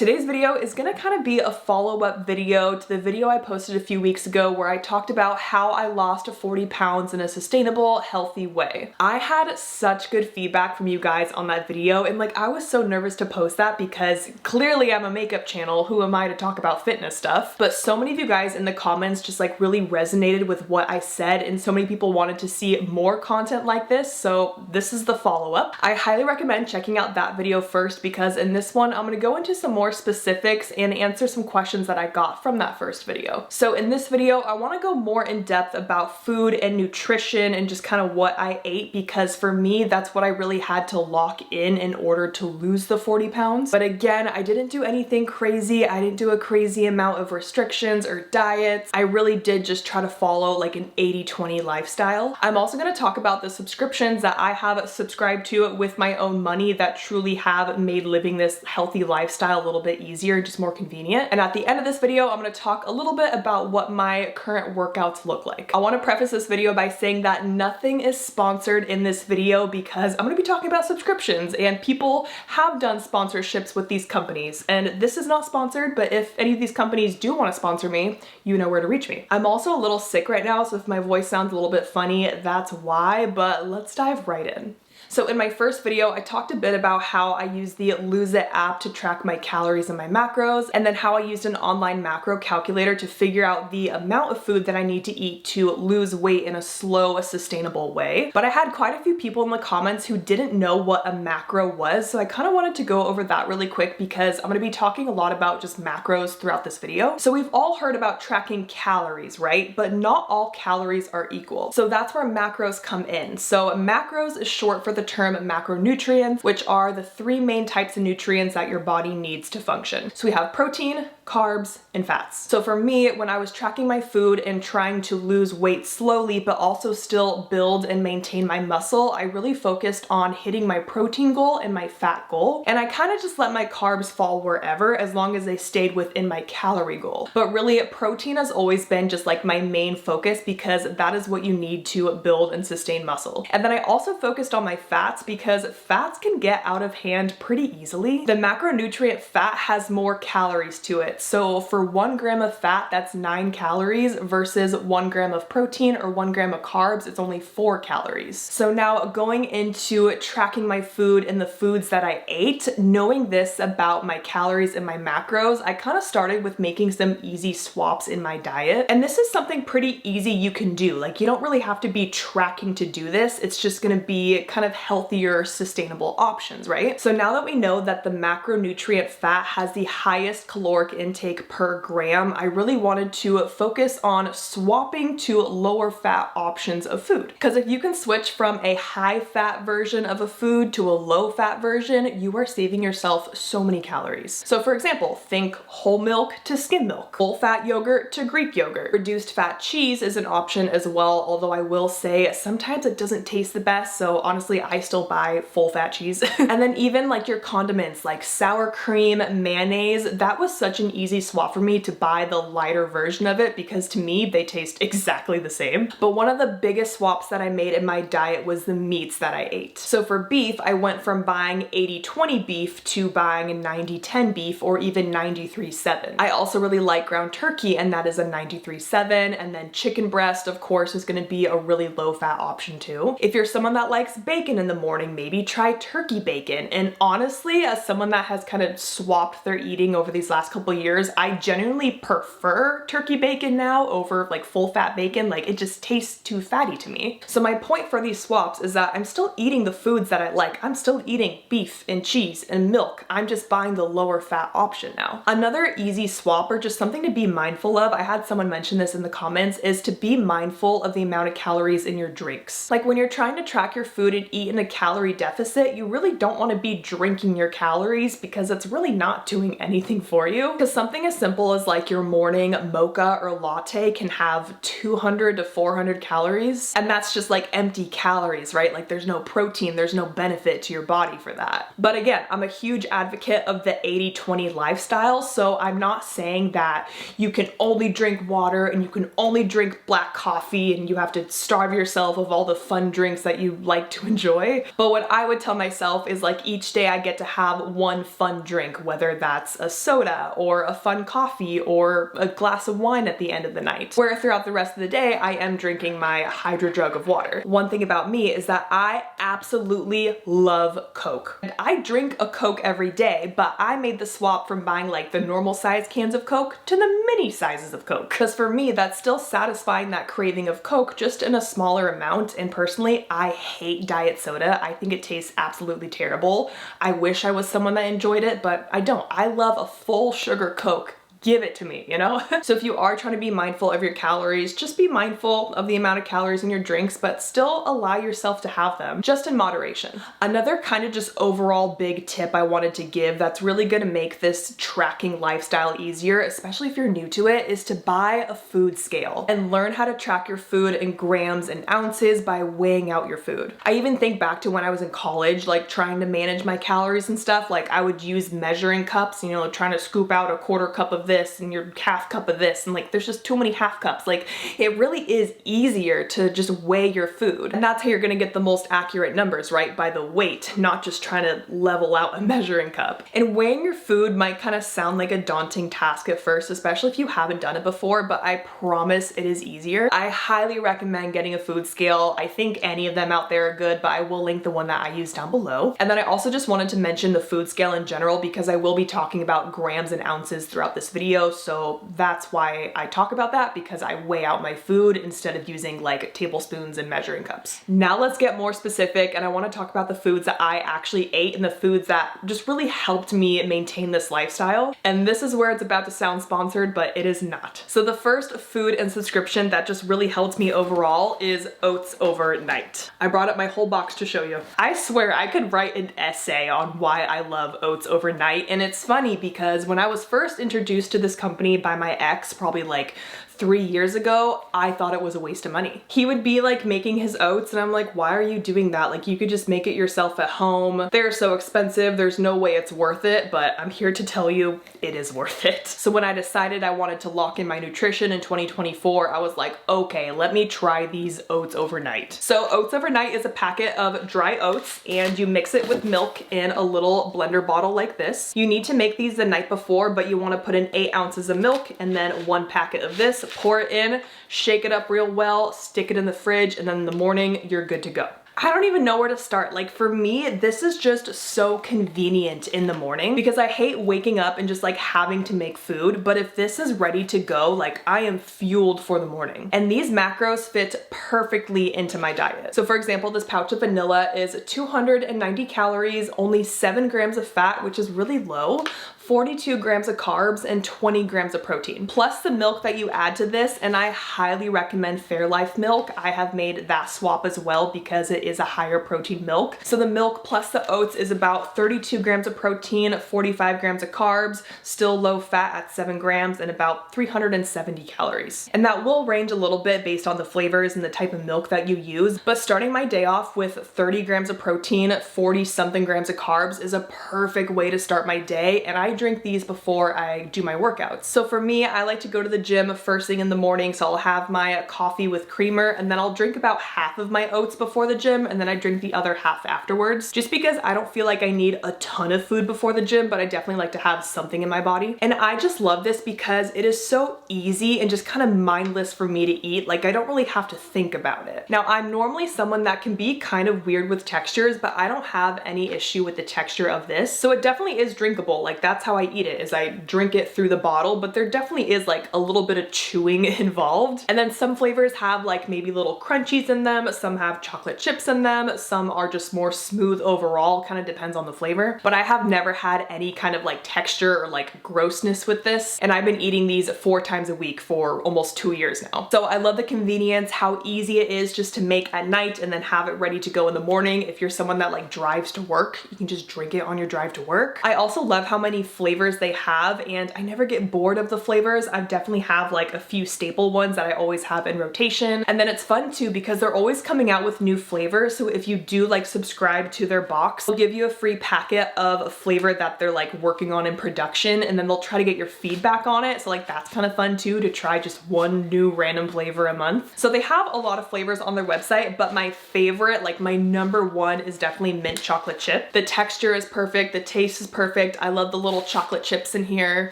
Today's video is gonna kind of be a follow-up video to the video I posted a few weeks ago where I talked about how I lost 40 pounds in a sustainable, healthy way. I had such good feedback from you guys on that video, and I was so nervous to post that because clearly I'm a makeup channel, who am I to talk about fitness stuff? But so many of you guys in the comments just really resonated with what I said, and so many people wanted to see more content like this, so this is the follow-up. I highly recommend checking out that video first because in this one I'm gonna go into some more specifics and answer some questions that I got from that first video. So in this video, I want to go more in depth about food and nutrition and just kind of what I ate, because for me, that's what I really had to lock in order to lose the 40 pounds. But again, I didn't do anything crazy. I didn't do a crazy amount of restrictions or diets. I really did just try to follow an 80-20 lifestyle. I'm also going to talk about the subscriptions that I have subscribed to with my own money that truly have made living this healthy lifestyle a little bit easier, just more convenient. And at the end of this video, I'm going to talk a little bit about what my current workouts look like. I want to preface this video by saying that nothing is sponsored in this video because I'm going to be talking about subscriptions, and people have done sponsorships with these companies. And this is not sponsored, but if any of these companies do want to sponsor me, you know where to reach me. I'm also a little sick right now, so if my voice sounds a little bit funny, that's why, but let's dive right in. So in my first video, I talked a bit about how I used the Lose It app to track my calories and my macros, and then how I used an online macro calculator to figure out the amount of food that I need to eat to lose weight in a slow, sustainable way. But I had quite a few people in the comments who didn't know what a macro was, so I kind of wanted to go over that really quick because I'm going to be talking a lot about just macros throughout this video. So we've all heard about tracking calories, right? But not all calories are equal. So that's where macros come in. So macros is short for the term macronutrients, which are the three main types of nutrients that your body needs to function. So we have protein, carbs, and fats. So for me, when I was tracking my food and trying to lose weight slowly, but also still build and maintain my muscle, I really focused on hitting my protein goal and my fat goal. And I kind of just let my carbs fall wherever, as long as they stayed within my calorie goal. But really, protein has always been just my main focus because that is what you need to build and sustain muscle. And then I also focused on my fats because fats can get out of hand pretty easily. The macronutrient fat has more calories to it. So for 1 gram of fat, that's 9 calories versus 1 gram of protein or 1 gram of carbs, it's only 4 calories. So now going into tracking my food and the foods that I ate, knowing this about my calories and my macros, I kind of started with making some easy swaps in my diet. And this is something pretty easy you can do. You don't really have to be tracking to do this. It's just gonna be kind of healthier, sustainable options, right? So now that we know that the macronutrient fat has the highest caloric intake per gram, I really wanted to focus on swapping to lower fat options of food. Because if you can switch from a high fat version of a food to a low fat version, you are saving yourself so many calories. So for example, think whole milk to skim milk, full fat yogurt to Greek yogurt. Reduced fat cheese is an option as well, although I will say sometimes it doesn't taste the best, so honestly I still buy full fat cheese. And then even your condiments like sour cream, mayonnaise, that was such an easy swap for me to buy the lighter version of it because to me they taste exactly the same. But one of the biggest swaps that I made in my diet was the meats that I ate. So for beef, I went from buying 80-20 beef to buying 90-10 beef or even 93-7. I also really like ground turkey, and that is a 93-7, and then chicken breast of course is going to be a really low fat option too. If you're someone that likes bacon in the morning, maybe try turkey bacon. And honestly, as someone that has kind of swapped their eating over these last couple years, I genuinely prefer turkey bacon now over full fat bacon. It just tastes too fatty to me. So my point for these swaps is that I'm still eating the foods that I like. I'm still eating beef and cheese and milk. I'm just buying the lower fat option now. Another easy swap, or just something to be mindful of, I had someone mention this in the comments, is to be mindful of the amount of calories in your drinks. When you're trying to track your food and eat in a calorie deficit, you really don't want to be drinking your calories because it's really not doing anything for you. Because something as simple as your morning mocha or latte can have 200 to 400 calories, and that's just empty calories, right? There's no protein, there's no benefit to your body for that. But again, I'm a huge advocate of the 80-20 lifestyle, so I'm not saying that you can only drink water and you can only drink black coffee and you have to starve yourself of all the fun drinks that you like to enjoy. enjoy. But what I would tell myself is like each day I get to have one fun drink, whether that's a soda or a fun coffee or a glass of wine at the end of the night. Where throughout the rest of the day, I am drinking my Hydro jug of water. One thing about me is that I absolutely love Coke. And I drink a Coke every day, but I made the swap from buying like the normal size cans of Coke to the mini sizes of Coke. Because for me, that's still satisfying that craving of Coke just in a smaller amount. And personally, I hate diet soda. I think it tastes absolutely terrible. I wish I was someone that enjoyed it, but I don't. I love a full sugar Coke. Give it to me, you know? So if you are trying to be mindful of your calories, just be mindful of the amount of calories in your drinks, but still allow yourself to have them, just in moderation. Another kind of just overall big tip I wanted to give that's really gonna make this tracking lifestyle easier, especially if you're new to it, is to buy a food scale and learn how to track your food in grams and ounces by weighing out your food. I even think back to when I was in college, like trying to manage my calories and stuff, like I would use measuring cups, you know, trying to scoop out a quarter cup of this and your half cup of this, and like there's just too many half cups. Like it really is easier to just weigh your food, and that's how you're gonna get the most accurate numbers, right? By the weight, not just trying to level out a measuring cup. And weighing your food might kind of sound like a daunting task at first, especially if you haven't done it before, but I promise it is easier. I highly recommend getting a food scale. I think any of them out there are good, but I will link the one that I use down below. And then I also just wanted to mention the food scale in general because I will be talking about grams and ounces throughout this video, so that's why I talk about that, because I weigh out my food instead of using like tablespoons and measuring cups. Now let's get more specific, and I want to talk about the foods that I actually ate and the foods that just really helped me maintain this lifestyle. And this is where it's about to sound sponsored, but it is not. So the first food and subscription that just really helped me overall is Oats Overnight. I brought up my whole box to show you. I swear I could write an essay on why I love Oats Overnight, and it's funny because when I was first introduced to this company by my ex, probably like 3 years ago, I thought it was a waste of money. He would be like making his oats and I'm like, why are you doing that? Like you could just make it yourself at home. They're so expensive, there's no way it's worth it, but I'm here to tell you it is worth it. So when I decided I wanted to lock in my nutrition in 2024, I was like, okay, let me try these Oats Overnight. So Oats Overnight is a packet of dry oats and you mix it with milk in a little blender bottle like this. You need to make these the night before, but you want to put in 8 ounces of milk and then 1 packet of this. Pour it in, shake it up real well, stick it in the fridge, and then in the morning, you're good to go. I don't even know where to start. Like for me, this is just so convenient in the morning because I hate waking up and just like having to make food. But if this is ready to go, like I am fueled for the morning. And these macros fit perfectly into my diet. So for example, this pouch of vanilla is 290 calories, only 7 grams of fat, which is really low, 42 grams of carbs, and 20 grams of protein. Plus the milk that you add to this, and I highly recommend Fairlife milk. I have made that swap as well because it is a higher protein milk. So the milk plus the oats is about 32 grams of protein, 45 grams of carbs, still low fat at 7 grams, and about 370 calories. And that will range a little bit based on the flavors and the type of milk that you use, but starting my day off with 30 grams of protein, 40 something grams of carbs is a perfect way to start my day, and I drink these before I do my workouts. So for me, I like to go to the gym first thing in the morning, so I'll have my coffee with creamer, and then I'll drink about half of my oats before the gym, and then I drink the other half afterwards, just because I don't feel like I need a ton of food before the gym, but I definitely like to have something in my body. And I just love this because it is so easy and just kind of mindless for me to eat. Like I don't really have to think about it. Now, I'm normally someone that can be kind of weird with textures, but I don't have any issue with the texture of this. So it definitely is drinkable. Like that's how I eat it, is I drink it through the bottle, but there definitely is like a little bit of chewing involved. And then some flavors have like maybe little crunchies in them, some have chocolate chips in them, some are just more smooth overall, kind of depends on the flavor. But I have never had any kind of like texture or like grossness with this, and I've been eating these 4 times a week for almost 2 years now. So I love the convenience, how easy it is just to make at night and then have it ready to go in the morning. If you're someone that like drives to work, you can just drink it on your drive to work. I also love how many flavors they have, and I never get bored of the flavors. I definitely have like a few staple ones that I always have in rotation. And then it's fun too because they're always coming out with new flavors. So if you do like subscribe to their box, they'll give you a free packet of a flavor that they're like working on in production, and then they'll try to get your feedback on it. So like that's kind of fun too, to try just one new random flavor a month. So they have a lot of flavors on their website, but my favorite, like my number one, is definitely mint chocolate chip. The texture is perfect, the taste is perfect. I love the little chocolate chips in here.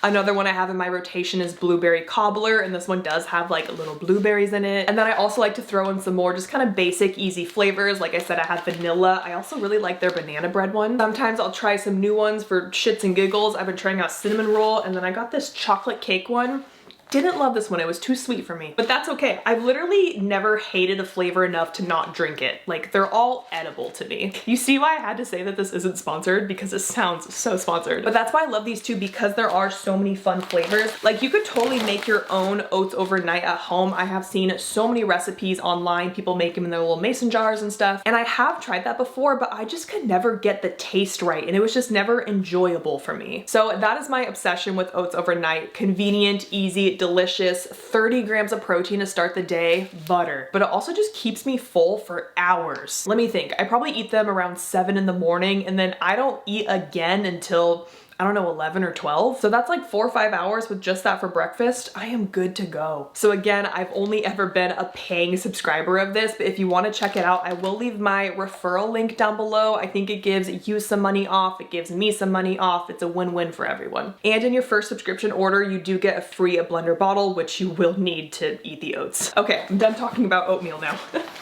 Another one I have in my rotation is blueberry cobbler, and this one does have like little blueberries in it. And then I also like to throw in some more just kind of basic, easy flavors. Like I said, I have vanilla. I also really like their banana bread one. Sometimes I'll try some new ones for shits and giggles. I've been trying out cinnamon roll, and then I got this chocolate cake one. Didn't love this one, it was too sweet for me, but that's okay. I've literally never hated a flavor enough to not drink it. Like, they're all edible to me. You see why I had to say that this isn't sponsored? Because it sounds so sponsored. But that's why I love these two, because there are so many fun flavors. Like, you could totally make your own oats overnight at home. I have seen so many recipes online, people make them in their little mason jars and stuff, and I have tried that before, but I just could never get the taste right, and it was just never enjoyable for me. So that is my obsession with oats overnight. Convenient, easy, delicious, 30 grams of protein to start the day, butter. But it also just keeps me full for hours. Let me think, I probably eat them around 7 in the morning, and then I don't eat again until, I don't know, 11 or 12. So that's like 4 or 5 hours with just that for breakfast. I am good to go. So again, I've only ever been a paying subscriber of this, but if you want to check it out, I will leave my referral link down below. I think it gives you some money off. It gives me some money off. It's a win-win for everyone. And in your first subscription order, you do get a free blender bottle, which you will need to eat the oats. Okay, I'm done talking about oatmeal now.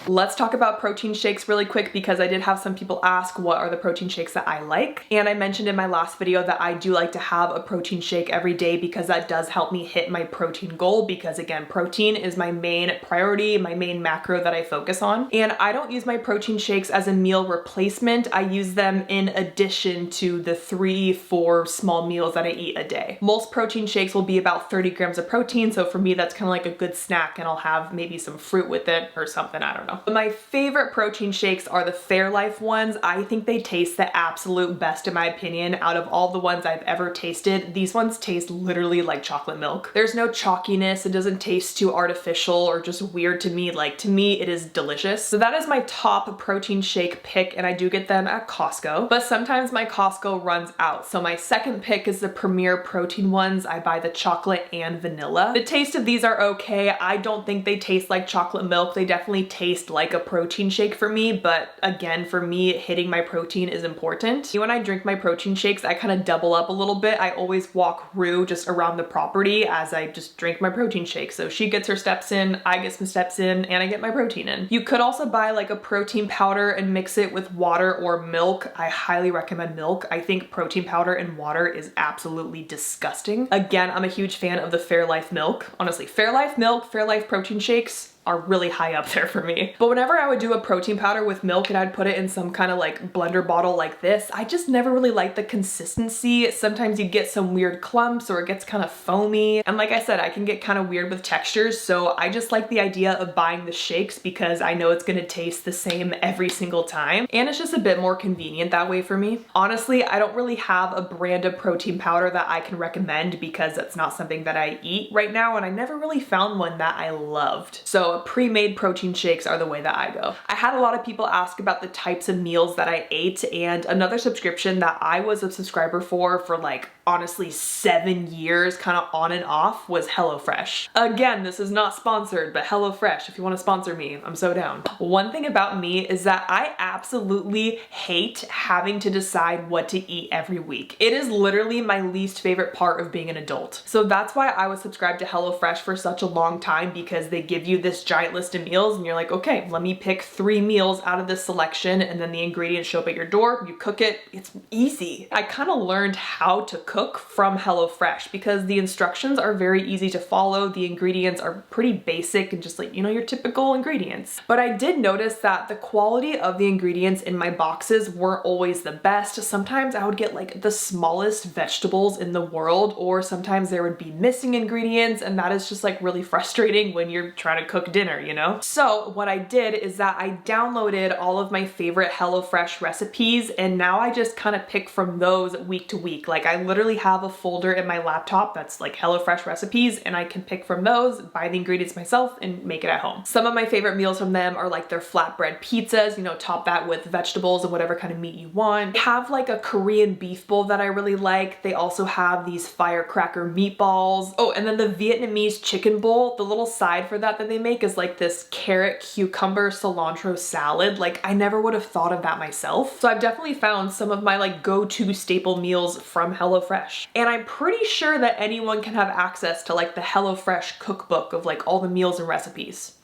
Let's talk about protein shakes really quick, because I did have some people ask what are the protein shakes that I like. And I mentioned in my last video that I do like to have a protein shake every day, because that does help me hit my protein goal, because again, protein is my main priority, my main macro that I focus on. And I don't use my protein shakes as a meal replacement. I use them in addition to the 3-4 small meals that I eat a day. Most protein shakes will be about 30 grams of protein, so for me that's kind of like a good snack, and I'll have maybe some fruit with it or something, I don't know. But my favorite protein shakes are the Fairlife ones. I think they taste the absolute best in my opinion out of all the ones I've ever tasted. These ones taste literally like chocolate milk. There's no chalkiness, it doesn't taste too artificial or just weird to me. Like, to me it is delicious. So that is my top protein shake pick, and I do get them at Costco, but sometimes my Costco runs out. So my second pick is the Premier protein ones. I buy the chocolate and vanilla. The taste of these are okay. I don't think they taste like chocolate milk. They definitely taste like a protein shake for me, but again, for me, hitting my protein is important. When I drink my protein shakes, I kind of double up a little bit. I always walk Rue just around the property as I just drink my protein shake. So she gets her steps in, I get some steps in, and I get my protein in. You could also buy like a protein powder and mix it with water or milk. I highly recommend milk. I think protein powder and water is absolutely disgusting. Again, I'm a huge fan of the Fairlife milk. Honestly, Fairlife milk, Fairlife protein shakes are really high up there for me. But whenever I would do a protein powder with milk and I'd put it in some kind of like blender bottle like this, I just never really liked the consistency. Sometimes you get some weird clumps or it gets kind of foamy. And like I said, I can get kind of weird with textures. So I just like the idea of buying the shakes because I know it's gonna taste the same every single time. And it's just a bit more convenient that way for me. Honestly, I don't really have a brand of protein powder that I can recommend because that's not something that I eat right now. And I never really found one that I loved. So pre-made protein shakes are the way that I go. I had a lot of people ask about the types of meals that I ate, and another subscription that I was a subscriber for like honestly 7 years, kind of on and off, was HelloFresh. Again, this is not sponsored, but HelloFresh, if you want to sponsor me, I'm so down. One thing about me is that I absolutely hate having to decide what to eat every week. It is literally my least favorite part of being an adult. So that's why I was subscribed to HelloFresh for such a long time, because they give you this giant list of meals and you're like, okay, let me pick 3 meals out of this selection, and then the ingredients show up at your door, you cook it, it's easy. I kind of learned how to cook from HelloFresh because the instructions are very easy to follow. The ingredients are pretty basic and just like, you know, your typical ingredients. But I did notice that the quality of the ingredients in my boxes weren't always the best. Sometimes I would get like the smallest vegetables in the world, or sometimes there would be missing ingredients, and that is just like really frustrating when you're trying to cook dinner, you know? So what I did is that I downloaded all of my favorite HelloFresh recipes, and now I just kind of pick from those week to week. Like I literally have a folder in my laptop that's like HelloFresh recipes, and I can pick from those, buy the ingredients myself, and make it at home. Some of my favorite meals from them are like their flatbread pizzas, you know, top that with vegetables and whatever kind of meat you want. They have like a Korean beef bowl that I really like. They also have these firecracker meatballs. Oh, and then the Vietnamese chicken bowl, the little side for that they make is like this carrot, cucumber, cilantro salad. Like I never would have thought of that myself. So I've definitely found some of my like go-to staple meals from HelloFresh. And I'm pretty sure that anyone can have access to like the HelloFresh cookbook of like all the meals and recipes.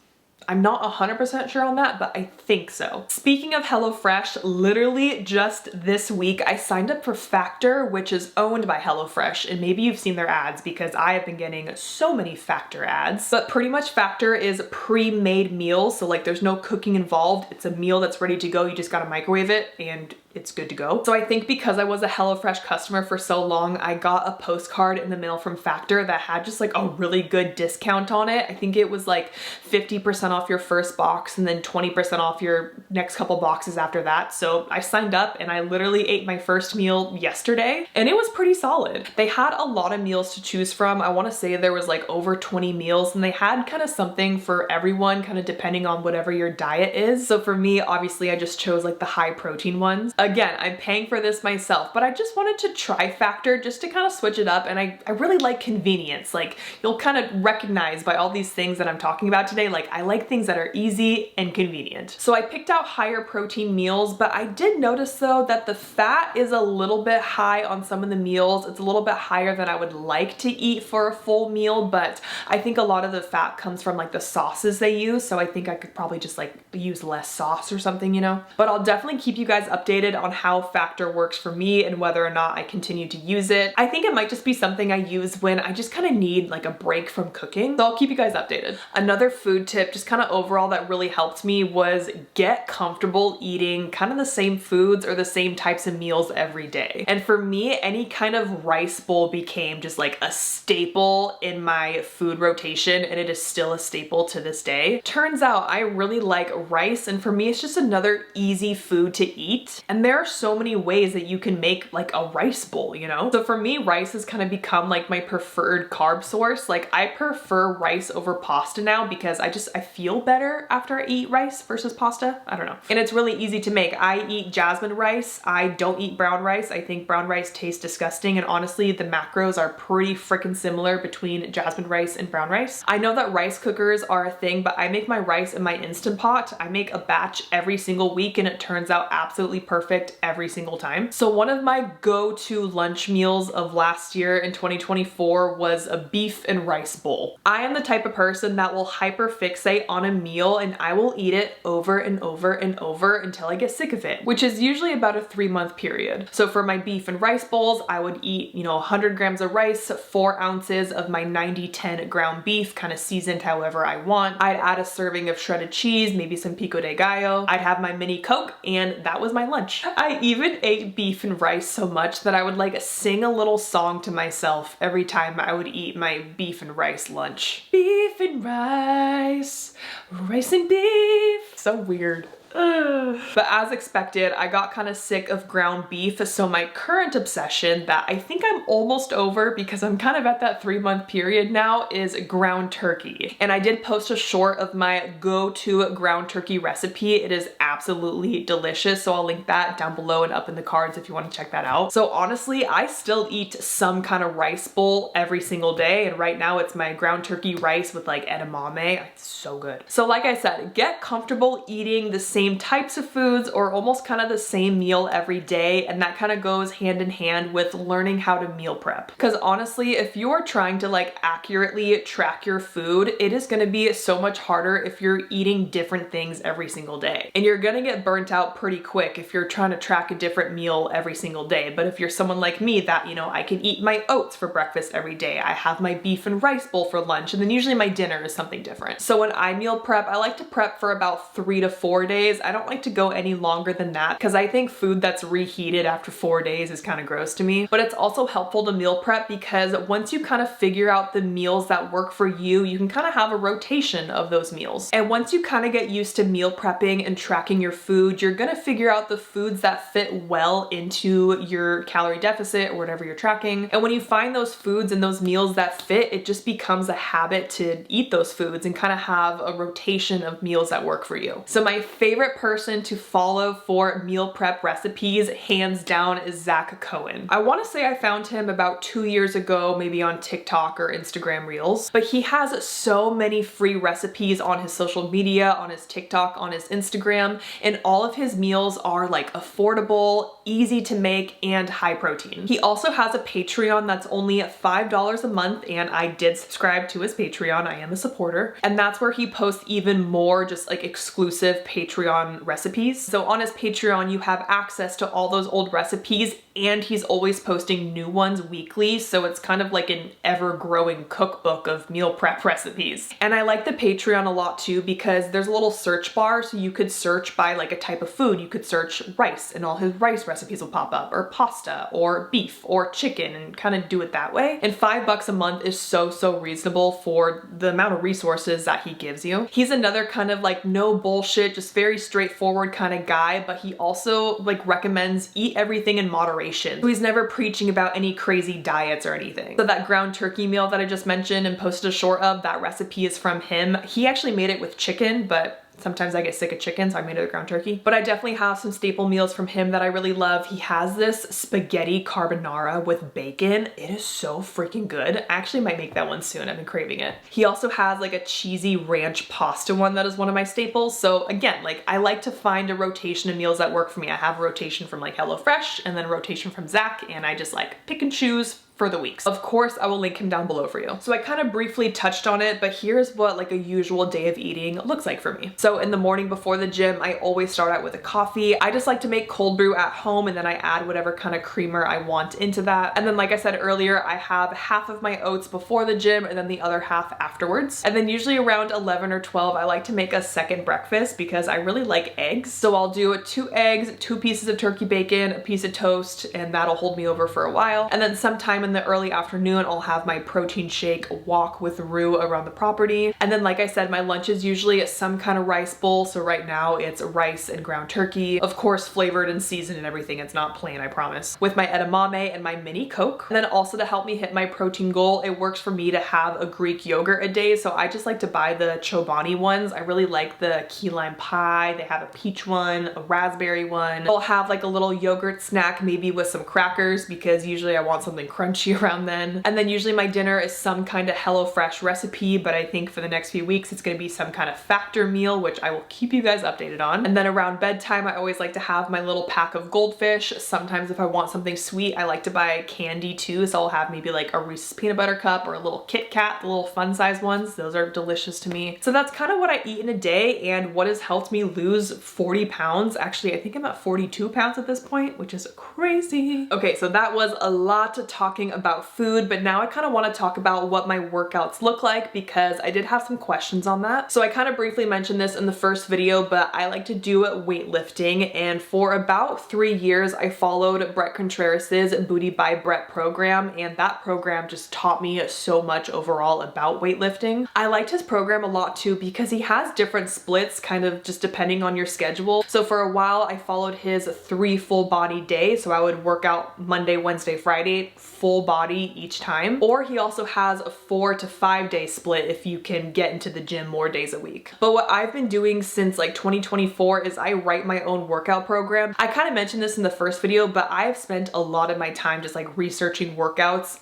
I'm not 100% sure on that, but I think so. Speaking of HelloFresh, literally just this week, I signed up for Factor, which is owned by HelloFresh, and maybe you've seen their ads because I have been getting so many Factor ads. But pretty much Factor is pre-made meals, so like there's no cooking involved. It's a meal that's ready to go. You just gotta microwave it and it's good to go. So I think because I was a HelloFresh customer for so long, I got a postcard in the mail from Factor that had just like a really good discount on it. I think it was like 50% off your first box and then 20% off your next couple boxes after that. So I signed up and I literally ate my first meal yesterday and it was pretty solid. They had a lot of meals to choose from. I want to say there was like over 20 meals and they had kind of something for everyone, kind of depending on whatever your diet is. So for me, obviously I just chose like the high protein ones. Again, I'm paying for this myself, but I just wanted to try Factor just to kind of switch it up. And I really like convenience. Like you'll kind of recognize by all these things that I'm talking about today, like I like things that are easy and convenient. So I picked out higher protein meals, but I did notice though that the fat is a little bit high on some of the meals. It's a little bit higher than I would like to eat for a full meal, but I think a lot of the fat comes from like the sauces they use. So I think I could probably just like use less sauce or something, you know? But I'll definitely keep you guys updated on how Factor works for me and whether or not I continue to use it. I think it might just be something I use when I just kind of need like a break from cooking. So I'll keep you guys updated. Another food tip, just kind of overall that really helped me, was get comfortable eating kind of the same foods or the same types of meals every day. And for me, any kind of rice bowl became just like a staple in my food rotation, and it is still a staple to this day. Turns out I really like rice, and for me it's just another easy food to eat. And there are so many ways that you can make like a rice bowl, you know? So for me, rice has kind of become like my preferred carb source. Like I prefer rice over pasta now because I feel better after I eat rice versus pasta. I don't know. And it's really easy to make. I eat jasmine rice. I don't eat brown rice. I think brown rice tastes disgusting, and honestly the macros are pretty freaking similar between jasmine rice and brown rice. I know that rice cookers are a thing, but I make my rice in my Instant Pot. I make a batch every single week and it turns out absolutely perfect every single time. So one of my go-to lunch meals of last year in 2024 was a beef and rice bowl. I am the type of person that will hyperfixate on a meal and I will eat it over and over and over until I get sick of it, which is usually about a 3-month period. So for my beef and rice bowls, I would eat, 100 grams of rice, 4 ounces of my 90-10 ground beef, kind of seasoned however I want. I'd add a serving of shredded cheese, maybe some pico de gallo. I'd have my mini Coke, and that was my lunch. I even ate beef and rice so much that I would like sing a little song to myself every time I would eat my beef and rice lunch. Beef and rice, rice and beef. So weird. But as expected, I got kind of sick of ground beef, so my current obsession that I think I'm almost over because I'm kind of at that 3-month period now is ground turkey. And I did post a short of my go-to ground turkey recipe. It is absolutely delicious, so I'll link that down below and up in the cards if you want to check that out. So honestly, I still eat some kind of rice bowl every single day, and right now it's my ground turkey rice with like edamame. It's so good. So like I said, get comfortable eating the same types of foods or almost kind of the same meal every day, and that kind of goes hand in hand with learning how to meal prep. Because honestly, if you're trying to like accurately track your food, it is going to be so much harder if you're eating different things every single day. And you're going to get burnt out pretty quick if you're trying to track a different meal every single day. But if you're someone like me that, I can eat my oats for breakfast every day, I have my beef and rice bowl for lunch, and then usually my dinner is something different. So when I meal prep, I like to prep for about 3 to 4 days. days. I don't like to go any longer than that because I think food that's reheated after 4 days is kind of gross to me. But it's also helpful to meal prep because once you kind of figure out the meals that work for you, you can kind of have a rotation of those meals. And once you kind of get used to meal prepping and tracking your food, you're gonna figure out the foods that fit well into your calorie deficit or whatever you're tracking. And when you find those foods and those meals that fit, it just becomes a habit to eat those foods and kind of have a rotation of meals that work for you. So my favorite person to follow for meal prep recipes, hands down, is Zach Coen. I want to say I found him about 2 years ago, maybe on TikTok or Instagram Reels, but he has so many free recipes on his social media, on his TikTok, on his Instagram, and all of his meals are like affordable, easy to make, and high protein. He also has a Patreon that's only $5 a month, and I did subscribe to his Patreon. I am a supporter, and that's where he posts even more just like exclusive Patreon recipes. So on his Patreon, you have access to all those old recipes, and he's always posting new ones weekly, so it's kind of like an ever-growing cookbook of meal prep recipes. And I like the Patreon a lot too because there's a little search bar, so you could search by like a type of food. You could search rice and all his rice recipes will pop up, or pasta, or beef, or chicken, and kind of do it that way. And $5 a month is so reasonable for the amount of resources that he gives you. He's another kind of like no bullshit, just very straightforward kind of guy, but he also like recommends eat everything in moderation. So he's never preaching about any crazy diets or anything. So that ground turkey meal that I just mentioned and posted a short of, that recipe is from him. He actually made it with chicken, but sometimes I get sick of chicken, so I made it with ground turkey. But I definitely have some staple meals from him that I really love. He has this spaghetti carbonara with bacon. It is so freaking good. I actually might make that one soon. I've been craving it. He also has like a cheesy ranch pasta one that is one of my staples. So again, like I like to find a rotation of meals that work for me. I have a rotation from like HelloFresh and then a rotation from Zach, and I just like pick and choose for the weeks. Of course, I will link him down below for you. So I kind of briefly touched on it, but here's what like a usual day of eating looks like for me. So in the morning before the gym, I always start out with a coffee. I just like to make cold brew at home, and then I add whatever kind of creamer I want into that. And then like I said earlier, I have half of my oats before the gym and then the other half afterwards. And then usually around 11 or 12, I like to make a second breakfast because I really like eggs. So I'll do 2 eggs, 2 pieces of turkey bacon, a piece of toast, and that'll hold me over for a while. And then sometime in the early afternoon, I'll have my protein shake, walk with Rue around the property. And then like I said, my lunch is usually some kind of rice bowl. So right now it's rice and ground turkey, of course flavored and seasoned and everything. It's not plain, I promise. With my edamame and my mini Coke. And then also to help me hit my protein goal, it works for me to have a Greek yogurt a day. So I just like to buy the Chobani ones. I really like the key lime pie. They have a peach one, a raspberry one. I'll have like a little yogurt snack, maybe with some crackers, because usually I want something crunchy around then. And then usually my dinner is some kind of HelloFresh recipe, but I think for the next few weeks, it's gonna be some kind of factor meal, which I will keep you guys updated on. And then around bedtime, I always like to have my little pack of goldfish. Sometimes if I want something sweet, I like to buy candy too. So I'll have maybe like a Reese's peanut butter cup or a little Kit Kat, the little fun size ones. Those are delicious to me. So that's kind of what I eat in a day and what has helped me lose 40 pounds. Actually, I think I'm at 42 pounds at this point, which is crazy. Okay, so that was a lot of talking about food, but now I kind of want to talk about what my workouts look like because I did have some questions on that. So I kind of briefly mentioned this in the first video, but I like to do weightlifting, and for about 3 years I followed Brett Contreras's Booty by Brett program, and that program just taught me so much overall about weightlifting. I liked his program a lot too because he has different splits kind of just depending on your schedule. So for a while I followed his 3 full body days, so I would work out Monday, Wednesday, Friday, full body each time. Or he also has a 4 to 5 day split if you can get into the gym more days a week. But what I've been doing since like 2024 is I write my own workout program. I kind of mentioned this in the first video, but I've spent a lot of my time just like researching workouts.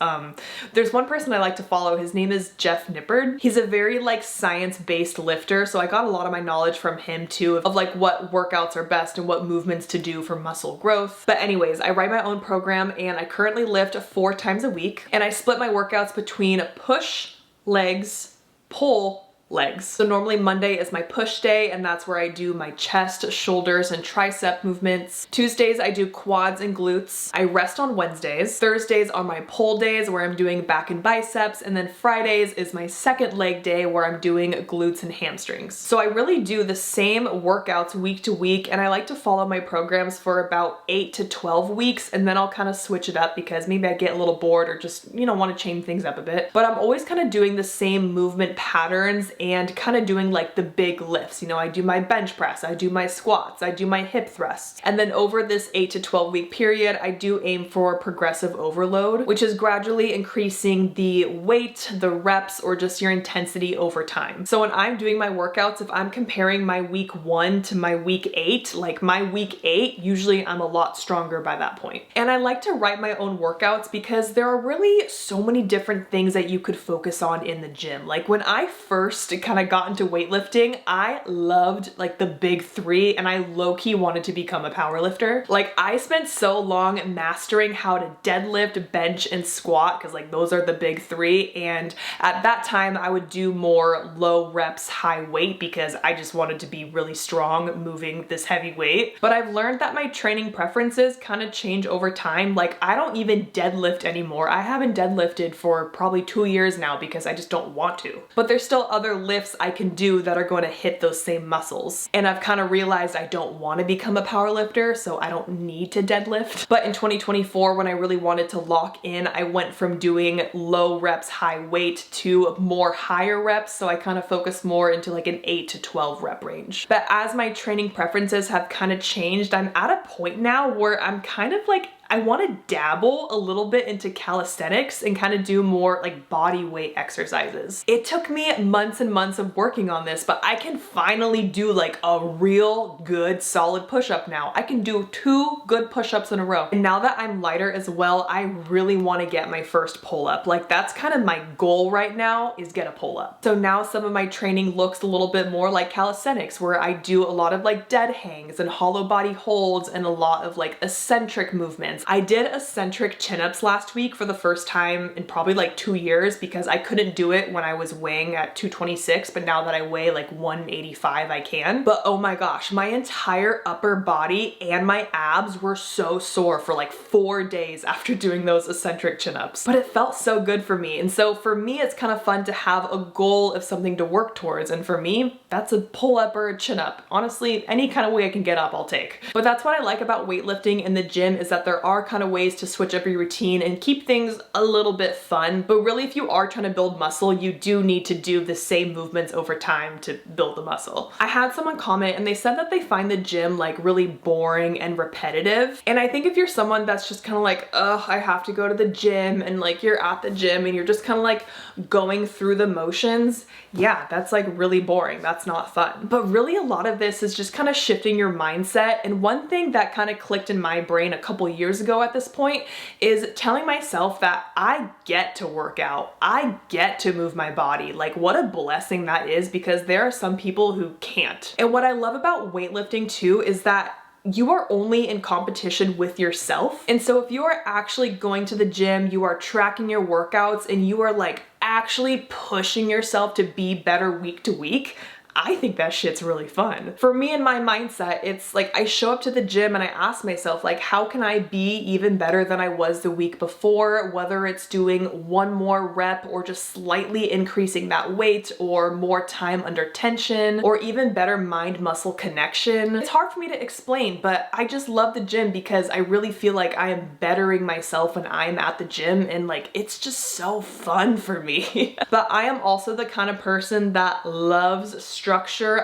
There's one person I like to follow. His name is Jeff Nippard. He's a very like science-based lifter, so I got a lot of my knowledge from him too of like what workouts are best and what movements to do for muscle growth. But anyways, I write my own program and I currently lift 4 times a week, and I split my workouts between push, legs, pull, legs. So normally Monday is my push day, and that's where I do my chest, shoulders, and tricep movements. Tuesdays I do quads and glutes. I rest on Wednesdays. Thursdays are my pull days where I'm doing back and biceps, and then Fridays is my second leg day where I'm doing glutes and hamstrings. So I really do the same workouts week to week, and I like to follow my programs for about 8 to 12 weeks, and then I'll kind of switch it up because maybe I get a little bored or just, you know, want to change things up a bit. But I'm always kind of doing the same movement patterns and kind of doing like the big lifts. You know, I do my bench press, I do my squats, I do my hip thrusts. And then over this 8 to 12 week period, I do aim for progressive overload, which is gradually increasing the weight, the reps, or just your intensity over time. So when I'm doing my workouts, if I'm comparing my week 1 to my week 8, like my week 8, usually I'm a lot stronger by that point. And I like to write my own workouts because there are really so many different things that you could focus on in the gym. Like when I first kind of got into weightlifting, I loved like the big 3, and I low-key wanted to become a power lifter. Like I spent so long mastering how to deadlift, bench, and squat, because like those are the big 3, and at that time I would do more low reps, high weight because I just wanted to be really strong moving this heavy weight. But I've learned that my training preferences kind of change over time. Like I don't even deadlift anymore. I haven't deadlifted for probably 2 years now because I just don't want to. But there's still other lifts I can do that are going to hit those same muscles. And I've kind of realized I don't want to become a power lifter, so I don't need to deadlift. But in 2024, when I really wanted to lock in, I went from doing low reps, high weight to more higher reps. So I kind of focused more into like an 8 to 12 rep range. But as my training preferences have kind of changed, I'm at a point now where I'm kind of like, I want to dabble a little bit into calisthenics and kind of do more like body weight exercises. It took me months and months of working on this, but I can finally do like a real good solid push-up now. I can do 2 good push-ups in a row. And now that I'm lighter as well, I really want to get my first pull-up. Like that's kind of my goal right now, is get a pull-up. So now some of my training looks a little bit more like calisthenics, where I do a lot of like dead hangs and hollow body holds and a lot of like eccentric movements. I did eccentric chin-ups last week for the first time in probably like 2 years because I couldn't do it when I was weighing at 226, but now that I weigh like 185, I can. But oh my gosh, my entire upper body and my abs were so sore for like 4 days after doing those eccentric chin-ups. But it felt so good for me. And so for me, it's kind of fun to have a goal of something to work towards. And for me, that's a pull-up or a chin-up. Honestly, any kind of way I can get up, I'll take. But that's what I like about weightlifting in the gym, is that there are kind of ways to switch up your routine and keep things a little bit fun. But really, if you are trying to build muscle, you do need to do the same movements over time to build the muscle. I had someone comment and they said that they find the gym like really boring and repetitive. And I think if you're someone that's just kind of like, ugh, I have to go to the gym, and like you're at the gym and you're just kind of like going through the motions, yeah, that's like really boring. That's not fun. But really a lot of this is just kind of shifting your mindset. And one thing that kind of clicked in my brain a couple years ago at this point is telling myself that I get to work out. I get to move my body. Like what a blessing that is, because there are some people who can't. And what I love about weightlifting too is that you are only in competition with yourself. And so if you are actually going to the gym, you are tracking your workouts, and you are like actually pushing yourself to be better week to week, I think that shit's really fun. For me and my mindset, it's like I show up to the gym and I ask myself, like, how can I be even better than I was the week before? Whether it's doing 1 more rep or just slightly increasing that weight, or more time under tension, or even better mind-muscle connection. It's hard for me to explain, but I just love the gym because I really feel like I am bettering myself when I'm at the gym, and like it's just so fun for me. But I am also the kind of person that loves structure.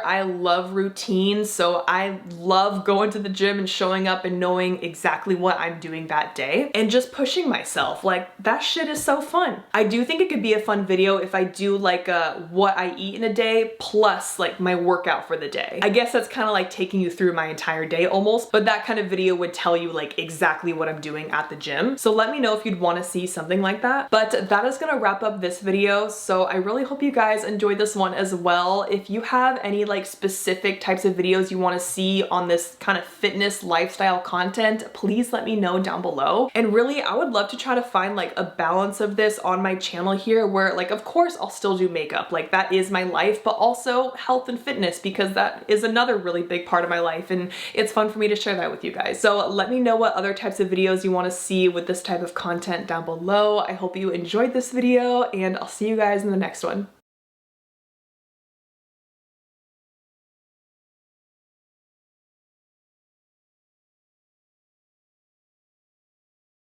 I love routine, so I love going to the gym and showing up and knowing exactly what I'm doing that day and just pushing myself. Like that shit is so fun. I do think it could be a fun video if I do like what I eat in a day plus like my workout for the day. I guess that's kind of like taking you through my entire day almost, but that kind of video would tell you like exactly what I'm doing at the gym. So let me know if you'd want to see something like that. But that is gonna wrap up this video. So I really hope you guys enjoyed this one as well. If you have any like specific types of videos you want to see on this kind of fitness lifestyle content, please let me know down below. And really, I would love to try to find like a balance of this on my channel here where like, of course, I'll still do makeup. Like that is my life, but also health and fitness because that is another really big part of my life and it's fun for me to share that with you guys. So let me know what other types of videos you want to see with this type of content down below. I hope you enjoyed this video and I'll see you guys in the next one.